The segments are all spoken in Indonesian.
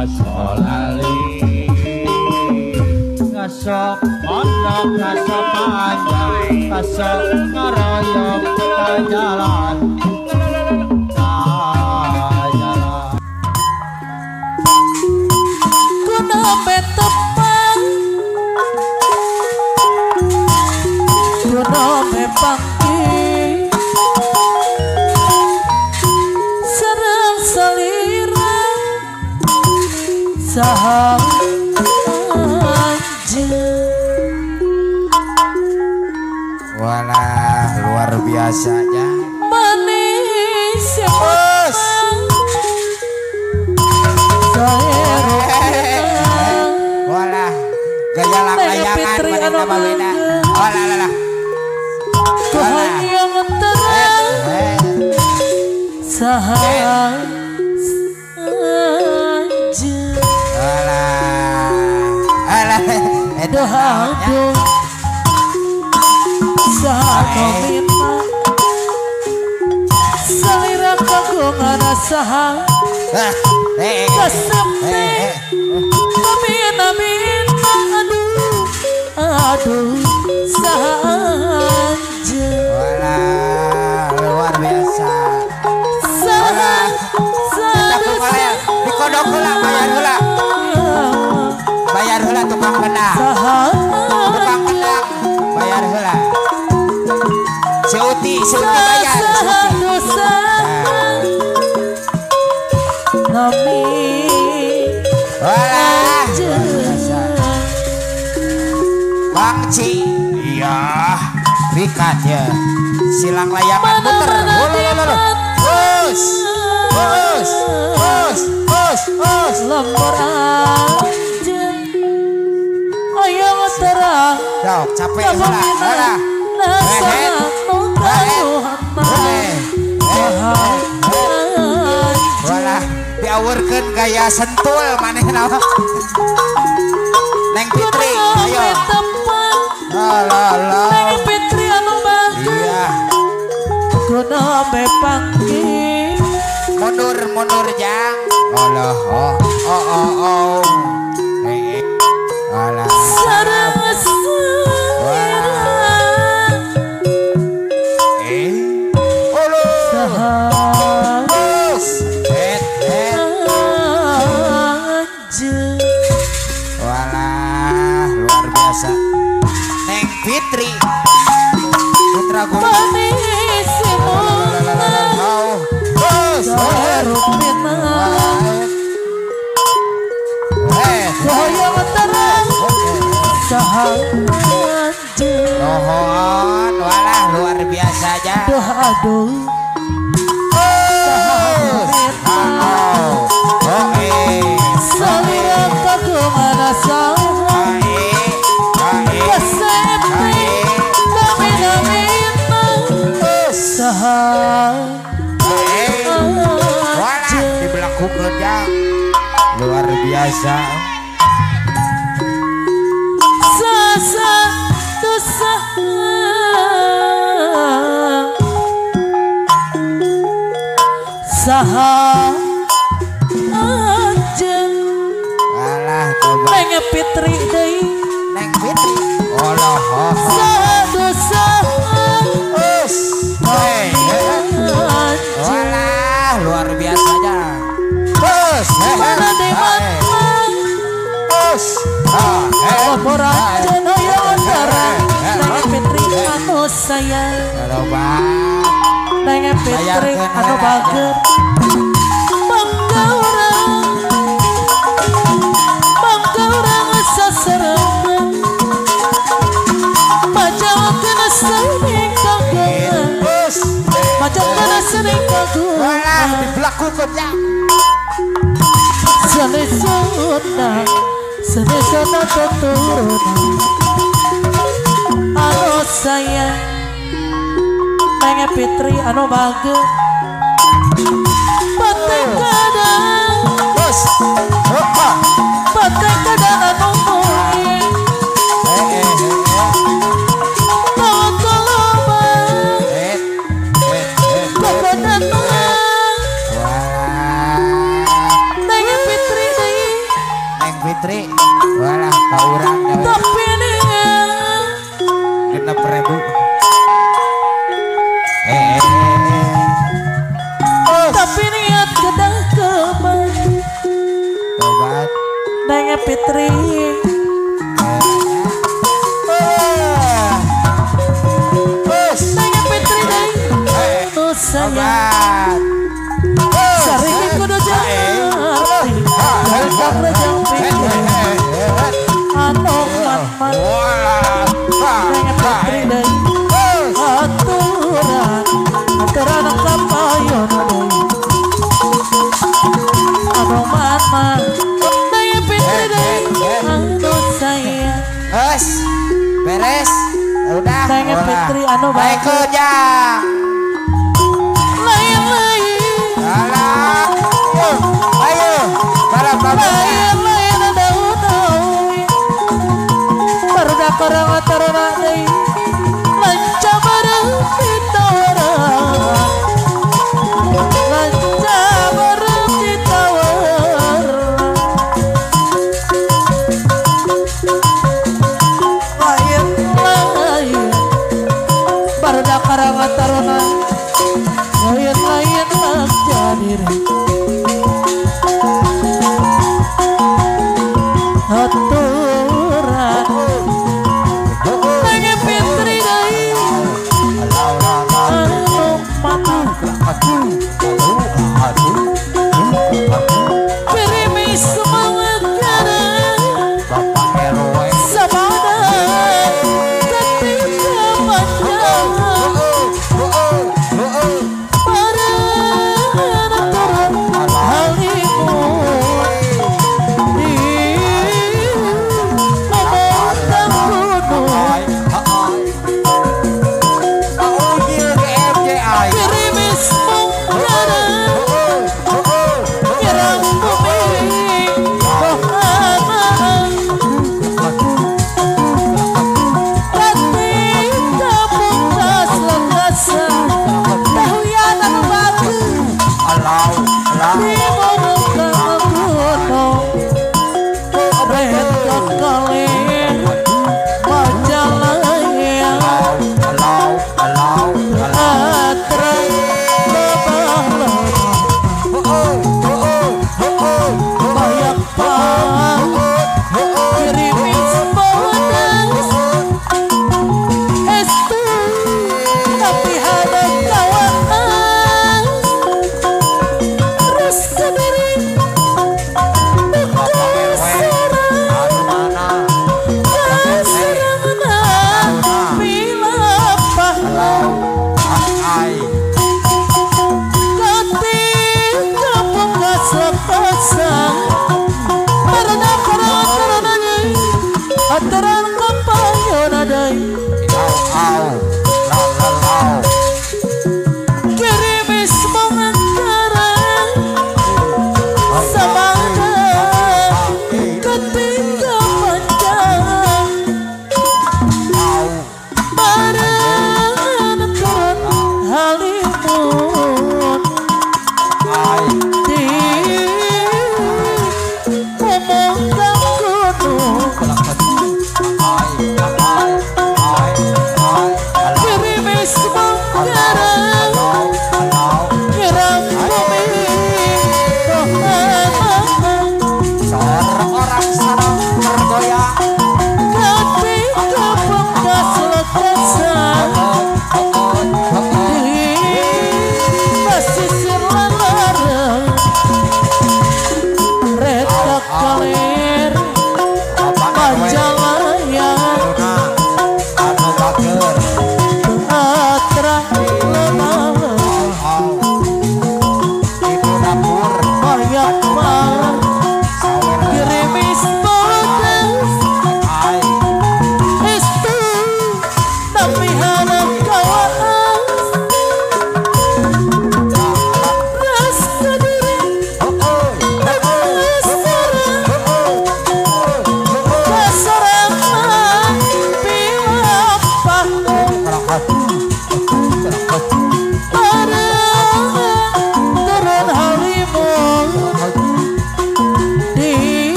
Asolali ngasok pondok ngasok panjang ngasok ngaroyok ke jalan kuna betepang kuna bepangki serang selira sahang walah luar biasanya manis bos walah gaya layangan pada nama beda walah lah Tuhan yang terang sahang walah aduh sakomina salira kagungan sahang kasemte kamina aduh sahanja walah luar biasa sahang dikodok heula bayar heula tukang kenang bayar heula si Uti bayar dosa nami walah Bang Ci iya rikat ya silang layangan muter bus lembur aja ayo terang dok capek heula walah diawerkeun gaya sentul manehna Neng Fitri ayo Neng Fitri anu mah iya kuna bepangki mundur jang Allah oh alah sareng walah luar biasa Neng Fitri putra gue manis Mohon walah luar biasa aja aduh salira kagungan sahang kasemte kamina sahang walah dibelakukeun jang luar biasa sasa dosa sahang ajeng walah coba Neng Fitri deui Neng Fitri Allah dosa walah luar biasa aja bos mana dewan bos lapor aja noyo darah Neng Fitri anu sayang halo bang Neng Fitri anu bager mangga urang saserengan majalkeun seuning kagungan majalkeun seuning kagungan walah dibelakukeun jang Senesona tuturunan anu sayang Neng Fitri anu bager batek kadang batek kadang anu mungkin Fitri walah ka urang tapi dia 6.000 tapi niat kedah kebat tobat Neng Fitri Neng Fitri deh nu sayang sering kudu jangarti Rejang rejang pikir anu man Neng Fitri deh aturan aturan kapayon deh anu man Neng Fitri deh anu sayang beres udah Neng Fitri anu baik baik kerja lain-lain alah ayo para lain ada unawi baru dah korang atarana deui lanca bareng ditawar lanca bareng ditawar lain baru dah korang atarana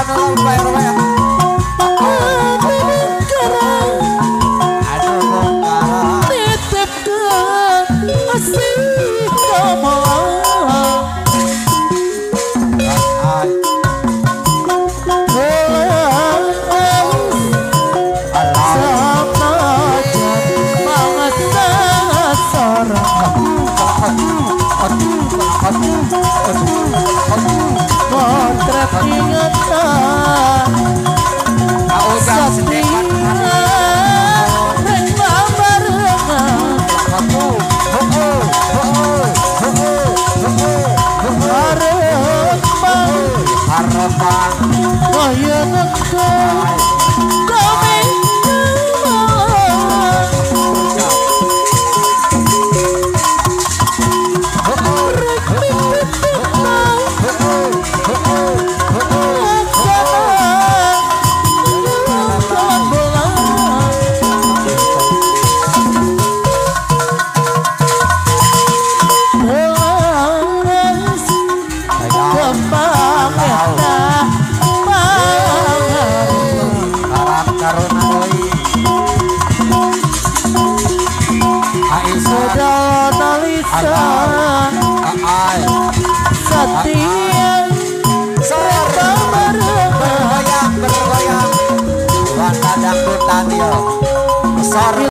nolong bayar bayar. Aduh bongkar. Titipkan asih kamu. Potret ingatan setia rek babarengan harapan kaya engkau kami setia bergoyang bergoyang. Wanda dangdutan yo. Besar